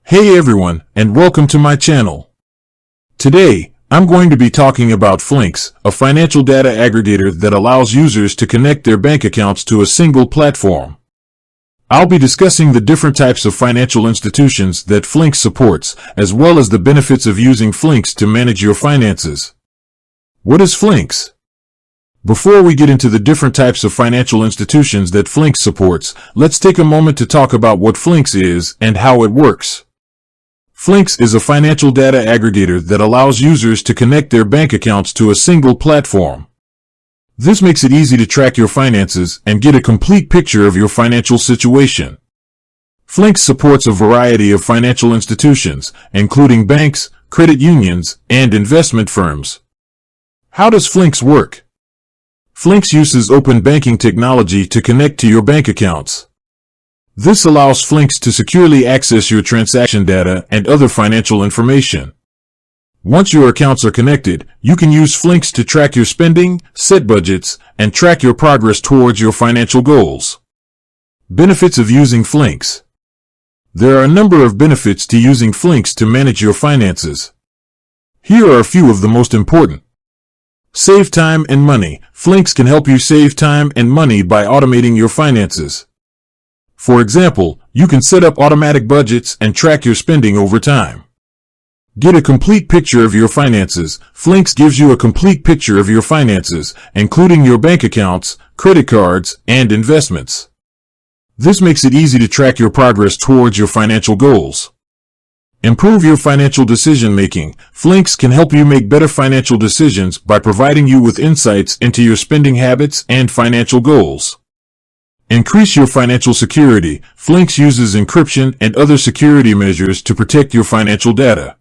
Hey everyone, and welcome to my channel. Today, I'm going to be talking about Flinks, a financial data aggregator that allows users to connect their bank accounts to a single platform. I'll be discussing the different types of financial institutions that Flinks supports, as well as the benefits of using Flinks to manage your finances. What is Flinks? Before we get into the different types of financial institutions that Flinks supports, let's take a moment to talk about what Flinks is and how it works. Flinks is a financial data aggregator that allows users to connect their bank accounts to a single platform. This makes it easy to track your finances and get a complete picture of your financial situation. Flinks supports a variety of financial institutions, including banks, credit unions, and investment firms. How does Flinks work? Flinks uses open banking technology to connect to your bank accounts. This allows Flinks to securely access your transaction data and other financial information. Once your accounts are connected, you can use Flinks to track your spending, set budgets, and track your progress towards your financial goals. Benefits of using Flinks. There are a number of benefits to using Flinks to manage your finances. Here are a few of the most important. Save time and money. Flinks can help you save time and money by automating your finances. For example, you can set up automatic budgets and track your spending over time. Get a complete picture of your finances. Flinks gives you a complete picture of your finances, including your bank accounts, credit cards, and investments. This makes it easy to track your progress towards your financial goals. Improve your financial decision-making. Flinks can help you make better financial decisions by providing you with insights into your spending habits and financial goals. Increase your financial security. Flinks uses encryption and other security measures to protect your financial data.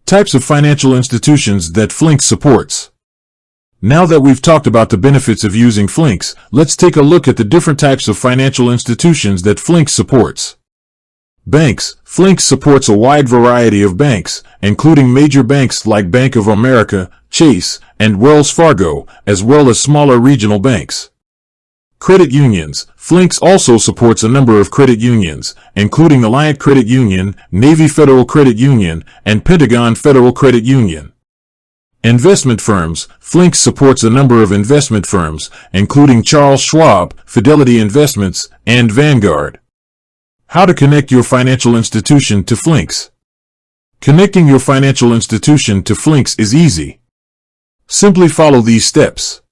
Types of financial institutions that Flinks supports. Now that we've talked about the benefits of using Flinks, let's take a look at the different types of financial institutions that Flinks supports. Banks. Flinks supports a wide variety of banks, including major banks like Bank of America, Chase, and Wells Fargo, as well as smaller regional banks. Credit unions. Flinks also supports a number of credit unions, including Alliant Credit Union, Navy Federal Credit Union, and Pentagon Federal Credit Union. Investment firms. Flinks supports a number of investment firms, including Charles Schwab, Fidelity Investments, and Vanguard. How to connect your financial institution to Flinks. Connecting your financial institution to Flinks is easy. Simply follow these steps.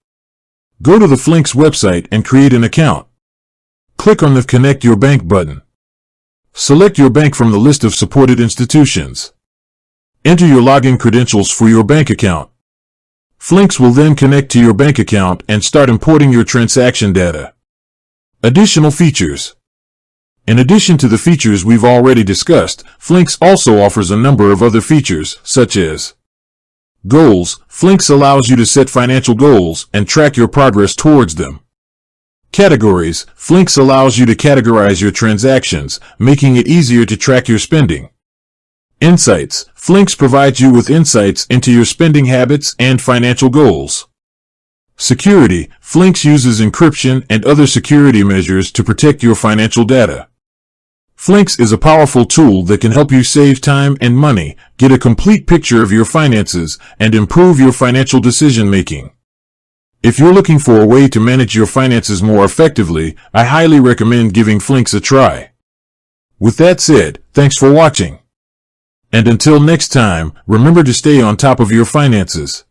Go to the Flinks website and create an account. Click on the Connect Your Bank button. Select your bank from the list of supported institutions. Enter your login credentials for your bank account. Flinks will then connect to your bank account and start importing your transaction data. Additional features. In addition to the features we've already discussed, Flinks also offers a number of other features, such as goals. Flinks allows you to set financial goals and track your progress towards them. Categories. Flinks allows you to categorize your transactions, making it easier to track your spending. Insights. Flinks provides you with insights into your spending habits and financial goals. Security. Flinks uses encryption and other security measures to protect your financial data. Flinks is a powerful tool that can help you save time and money, get a complete picture of your finances, and improve your financial decision-making. If you're looking for a way to manage your finances more effectively, I highly recommend giving Flinks a try. With that said, thanks for watching. And until next time, remember to stay on top of your finances.